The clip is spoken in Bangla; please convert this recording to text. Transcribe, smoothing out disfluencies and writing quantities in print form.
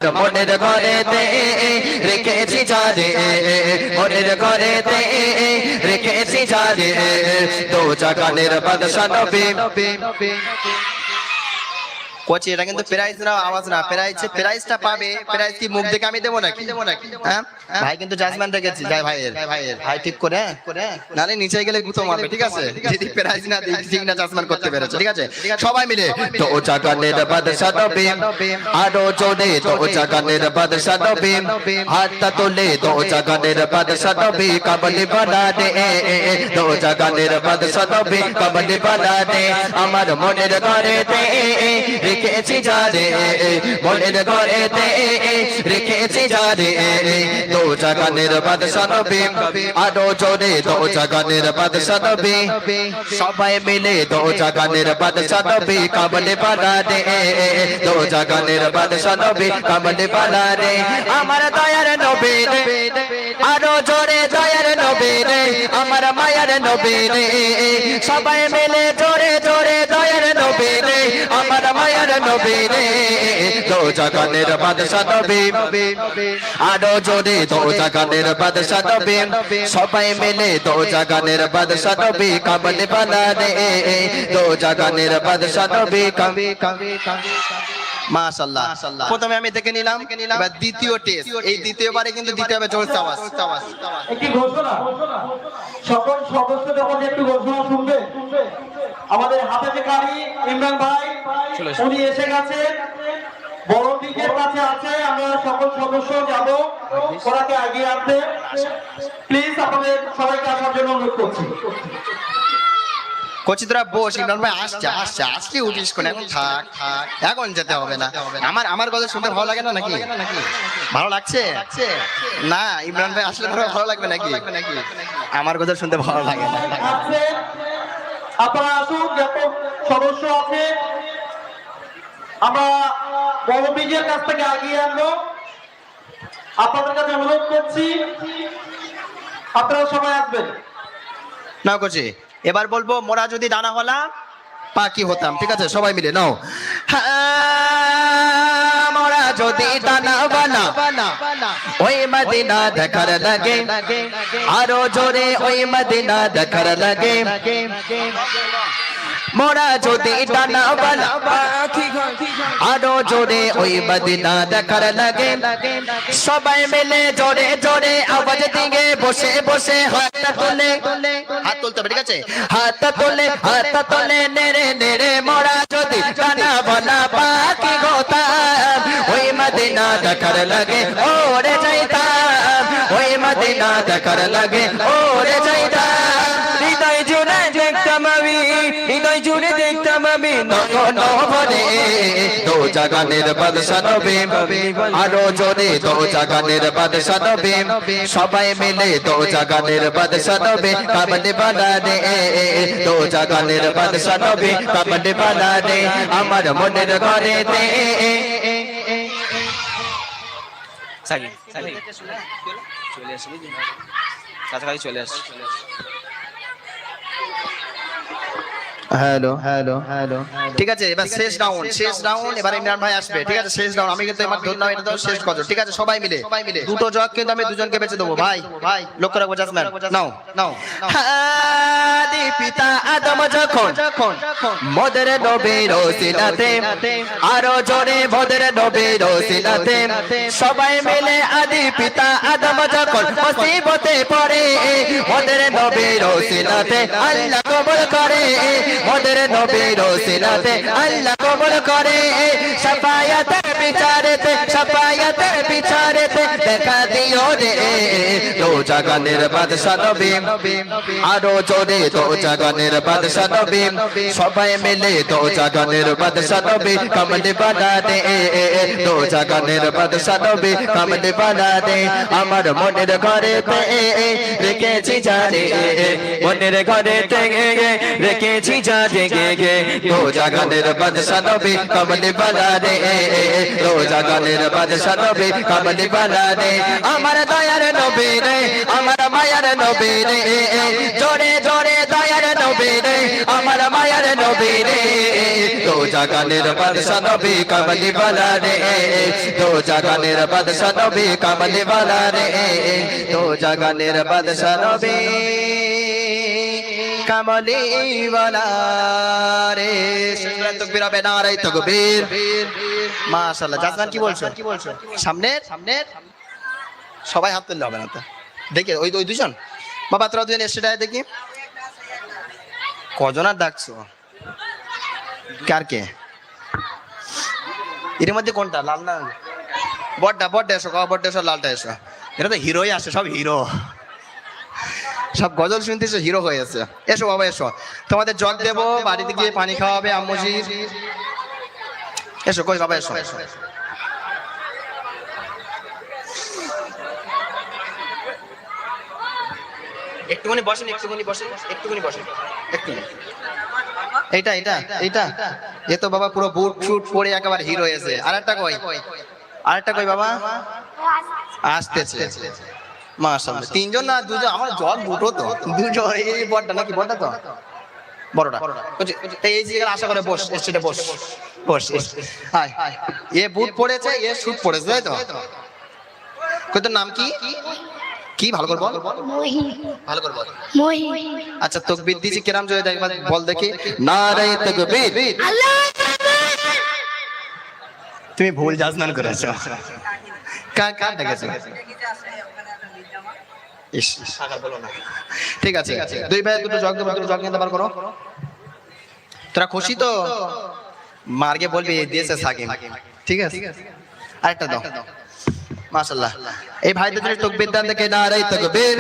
মনের ঘরেতে রেখেছি যারে, মনের ঘরেতে রেখেছি যারে, দো জাগানের বাদশা নবী। কোচি এটা কিন্তু প্রাইজ না, আওয়াজ না, প্রাইজটা পাবে। প্রাইজ কি মুখ দেখে আমি দেবো নাকি? হ্যাঁ ভাই, কিন্তু জাজমেন্ট রেখেছি যাই ভাইয়ের, ভাই ঠিক করে নালে নিচে গেলে গুতো মারবে, ঠিক আছে? যদি প্রাইজ না দিই ঠিক না জাজমেন্ট করতে পেরেছে, ঠিক আছে? সবাই মিলে তো জাগানের বাদশা নবী, আরো জোরে তো জাগানের বাদশা নবী, হাতটা তোলে তো জাগানের বাদশা নবী, কাবলি বানা দে তো জাগানের বাদশা নবী, কাবলি বানা দে। আমার মনের ঘরেতে রেখেছি যারে, মনের ঘরেতে রেখেছি যারে, দো জাগানের বাদশা নবী, আরো জোরে দো জাগানের বাদশা নবী, সবাই মিলে দো জাগানের বাদশা নবী, কাবলে বানা দে দো জাগানের বাদশা নবী, কাবলে বানা দে। আমার দয়ার নবী রে, আরো জোরে দয়ার নবী রে, আমার মায়ার নবী রে, সবাই মিলে জোরে জোরে দয়ার নবী রে, আমার মায়ার নবী রে, দো জাগানের বাদশা নবী, আরো জোরে দো জাগানের বাদশা নবী, সবাই মিলে দো জাগানের বাদশা নবী, কাবলে বানা দে দো জাগানের বাদশা নবী। মাশাআল্লাহ, প্রথমে আমি দেখে নিলাম, এবার দ্বিতীয় টেস্ট। এই দ্বিতীয়বারে কিন্তু দিতে হবে জোরসে আওয়াজ। একটি ঘোষণা, সকল সদস্য যখন একটু ঘোষণা শুনবে, আমাদের হাতে কারি ইমরান ভাই উনি এসে গেছেন, বড় দিকের কাছে আছে। আমরা সকল সদস্য যাব ওনাকে এগিয়ে আনতে। প্লিজ আপনাদের সবাইকে আসার জন্য অনুরোধ করছি। কচিতরা বস, ইমরান ভাই আসছে আসছে আসছে, উঠিস কোন, এখন থাক, এখন যেতে হবে না। আমার কথা শুনতে ভালো লাগে না নাকি? ভালো লাগছে না? ইমরান ভাই আসলে ভালো লাগবে নাকি? আমার কথা শুনতে ভালো লাগে না। আপনারা আসুন, যত সদস্য আছে আমরা বড় বিজয়ের কাছ থেকে এগিয়ে আনবো। আপনাদের কাছে অনুরোধ করছি আপনারা সবাই আসবেন। না কচি, এবার বলবো মোরা যদি ডানা হলা পাখি হতাম, ঠিক আছে? সবাই মিলে নাও। মোরা যদি ডানা বানা ওই মদিনা দেখার লাগে, আরো জোরে ওই মদিনা দেখার লাগে। মোরা যদি ডানা বানা আরো জোরে ওই মদিনা দেখার লাগে, সবাই মিলে জোরে জোরে আওয়াজ দিয়ে বসে বসে হাতটা তোলে, হাত তুলতে হবে, ঠিক আছে? হাতটা তোলে নেড়ে নেড়ে, মোরা যদি ডানা বানা পাখি হতাম, ওই মদিনা দেখার লাগে ওরে যাইতাম, ওই মদিনা দেখার লাগে ওরে যাইতাম। হৃদয় জুড়ে দেখতাম আমি, হৃদয় জুড়ে দেখতাম আমি নভরে দো জাগানের বাদশা নবী, আরো জোরে দো জাগানের বাদশা নবী, সবাই মিলে দো জাগানের বাদশা নবী, কাবলে বানা দে দো জাগানের বাদশা নবী, কাবলে বানা দে। আমার মনের ঘরেতে চলে আসবি, কাছাকাছি চলে আস। হ্যালো হ্যালো হ্যালো, ঠিক আছে? এবার শেষ রাউন্ড, এবার ইমরান ভাই আসবে, ঠিক আছে? শেষ রাউন্ড, আমি কিন্তু আমার ধরলাম এটা তো শেষ কথা, ঠিক আছে? সবাই মিলে দুটো জগ কিন্তু আমি দুজনকে বেঁচে দেবো। ভাই লক্ষ্য রাখবো, জাজমেন্ট নাও। আদি পিতা আদম যখন মোদের নবীর ওসিলাতে, আরো জোরে মোদের নবীর ওসিলাতে, সবাই মিলে আদি পিতা আদম যখন মুসিবতে পড়ে, মোদের নবীর ওসিলাতে আল্লাহ কবুল করে, মোদের নবীর ওসিলাতে আল্লাহ কবুল করে। শাফায়াতের বিচারেতে দেখা দিও রে দো জাগানের বাদশা নবী, আরো জোরে দো জাগানের বাদশা নবী, সবাই মিলে দো জাগানের বাদশা নবী, কামলে বানা দে দো জাগানের বাদশা নবী, কামলে বানা দে। আমার মনের ঘরেতে রেখেছি যারে, মনের ঘরেতে রেখেছি যারে, দো জাগানের বাদশা নবী, কামলে বানা দে রোজা গানের বাদশা নবী কামলি বালা রে আমার দয়ার নবী রে আমার মায়ার নবী রে জোরে জোরে দয়ার নবী রে আমার মায়ার নবী রে রোজা গানের বাদশা নবী কামলি বালা রে রোজা গানের বাদশা নবী কামলি বালা রে রোজা গানের বাদশা নবী কামলি বালা রে সুরা তাকবীর হবে নারে তাকবীর মাশাআল্লাহ জাসমান কি বলছো সামনের সবাই হাত তুললে হবে না তো দেখে ওই দুজন বাবা তোরা দুজন এসে দেখি কজন আর ডাকছো কার কে এর মধ্যে কোনটা লাল না বড়টা এসো বড়টা এসো লালটা এসো এটা তো হিরোই আসে সব হিরো সব গজল শুনতেছো হিরো হয়ে আছে এসো বাবা এসো তোমাদের জগ দেবো বাড়িতে গিয়ে পানি খাওয়াবে আম্মুজির এসো কই বাবা এসো একটুখানি বসেন এইটা এ তো বাবা পুরো বুট শুট পরে একেবারে হিরো হয়েছে আরেকটা কই বাবা আসতেছে মাশাআল্লাহ তিনজন না দুজন আমার জল দুটো তো দুজন এই বড়টা নাকি বড়টা তো বড়টা এই জায়গায় আশা করে বস স্টেটে বস হাই এ বুট পড়েছে এ শুট পড়েছে তাই তো কই তোর নাম কি ভালো করে বল ভালো করে বল আচ্ছা তাকবীর দিছি কিরাম জয় একবার বল দেখি নারে তাকবীর তুমি ভুল জাজমান করেছো কার দেখেছো ঠিক আছে দুই ভাই দুটো জগ নিতে পার করো তোরা খুশি তো মার্গে বলবি দিয়েছে সাকিম ঠিক আছে আরেকটা দাও মাশাআল্লাহ এই ভাইদের তাকবীর দান দেখে নারে তাকবীর